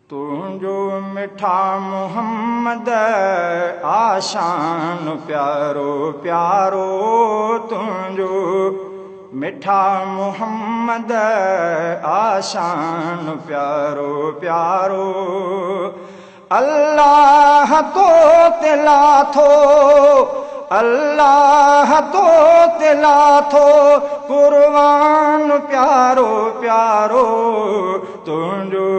तुझो मिठा मोहम्मद आशान प्यारो प्यारो, तुझो मिठा मोहम्मद आशान प्यारो प्यारो। अल्लाह तो तिला थो, अल्लाह तो तिला थो, कुर्बान प्यारो प्यारो। तुझो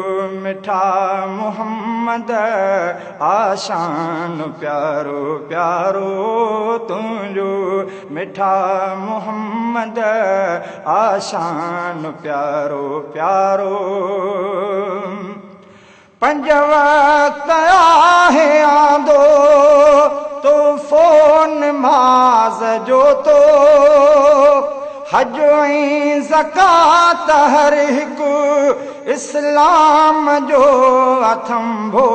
मिठा मोहम्मद आशान प्यारो प्यारो, तुझो मिठा मोहम्मद आशान प्यारो प्यारो। पंज वक्त आहे आंदो तो फोन माज जो तो, हज ऐं ज़कात हर हिकु इस्लाम जो अथंभो।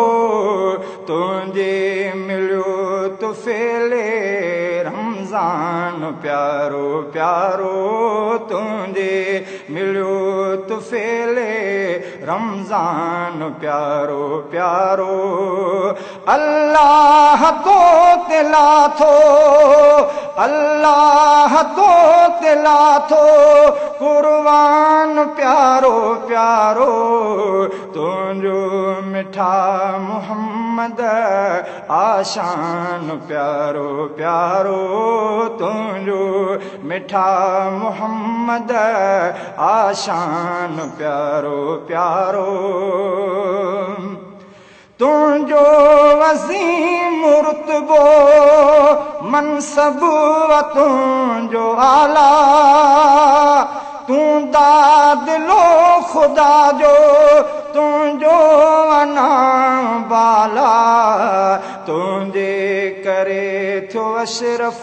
तुझे मिलियो तुफ़ेले रमज़ान प्यारो प्यारो, तुझे मिलियो तुफ़ेले रमज़ान प्यारो प्यारो। अल्लाह तो तिला थो, अल्लाह तो तिला थो, कुर्बान प्यारो प्यारो। तुझो मिठा मोहम्मद आशान प्यारो प्यारो, तुझो मिठा मोहम्मद आशान प्यारो प्यारो। तुझो वसीम रुतबो मनसब तुझो आला, तू दादिलो खुदा जो तुझो अना बाला। तुझे करे थो अशरफ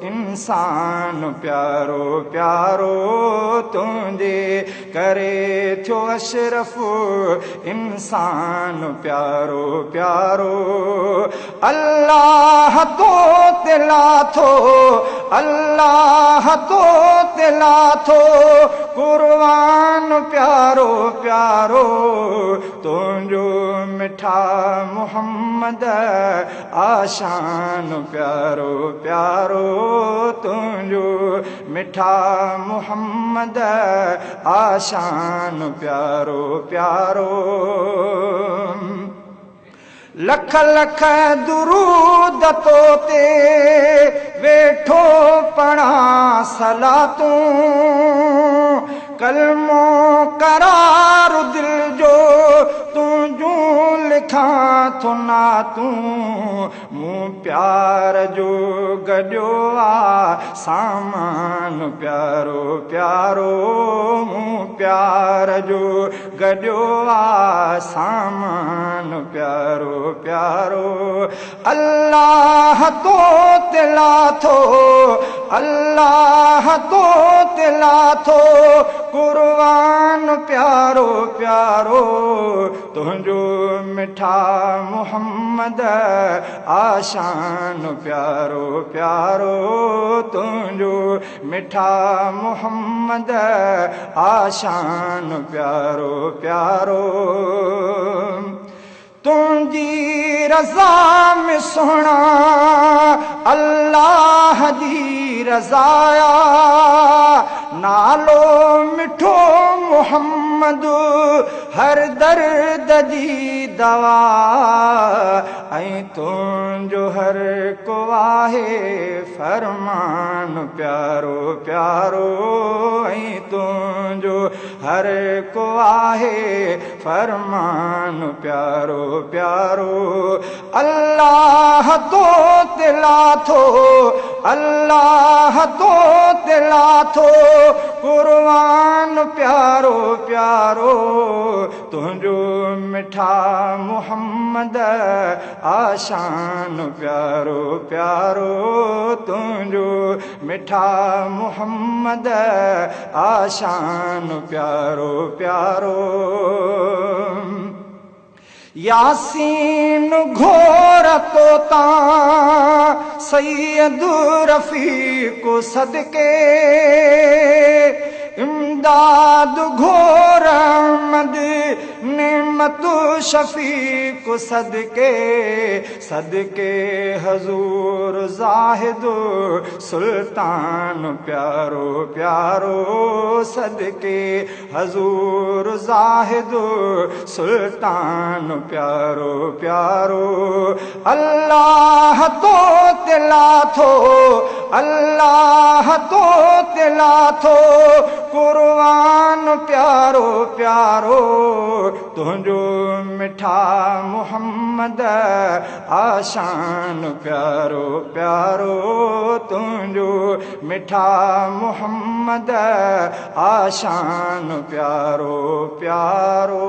इंसान प्यारो प्यारो, तुझे करे थो अशरफ इंसान प्यारो प्यारो। अल्लाह तो तिला थो, अल्लाह तो तिला थो, कुर्बान प्यारो प्यारो। तुझो मिठा मोहम्मद आशान प्यारो प्यारो, तुझो मिठा मोहम्मद आशान प्यारो प्यारो। लख लख दुरूद तो ते वेठो पढ़ा सलातूं, कलमो करार दिल जो तुझू लिखा थो ना तूं। मूं प्यार जो गॾियो आ सामान प्यारो प्यारो, मूं प्यार जो गॾियो आ सामान प्यारो प्यारो। अल्लाह तो तिला थो, अल्लाह तो तिला थो, कुर्बान प्यारो प्यारो। तुझो मिठा मोहम्मद आशान प्यारो प्यारो, तुझो मिठा मोहम्मद आशान प्यारो प्यारो। तुझी रज़ा में सोना अल्लाह जी रज़ाया, नालो मिठो मोहम्मद हर दर्द जी दवा। ऐं तुझो हर को आहे फरमान प्यारो प्यारो, ऐं तुझो हर को आहे फरमान प्यारो प्यारो। अल्लाह तो तिला थो, अल्लाह तो तिला थो, कुर्बान प्यारो प्यारो। तुझो मिठा मोहम्मद आशान प्यारो प्यारो, तुझो मिठा मोहम्मद आशान प्यारो प्यारो। यासीन घोर तोता सैयद रफीक सदके, इमदाद घोर अहमद नेमत शफीक सदके सदके हजूर जाहिद सुल्तान प्यारो प्यारो सदके हजूर जाहिद सुल्तान प्यारो प्यारो अल्लाह तो तिला थो अल्लाह तो तिला थो कुर्बान प्यारो प्यारो तुझो मिठा मोहम्मद आशान प्यारो प्यारो तुझो मिठा मोहम्मद आशान प्यारो प्यारो।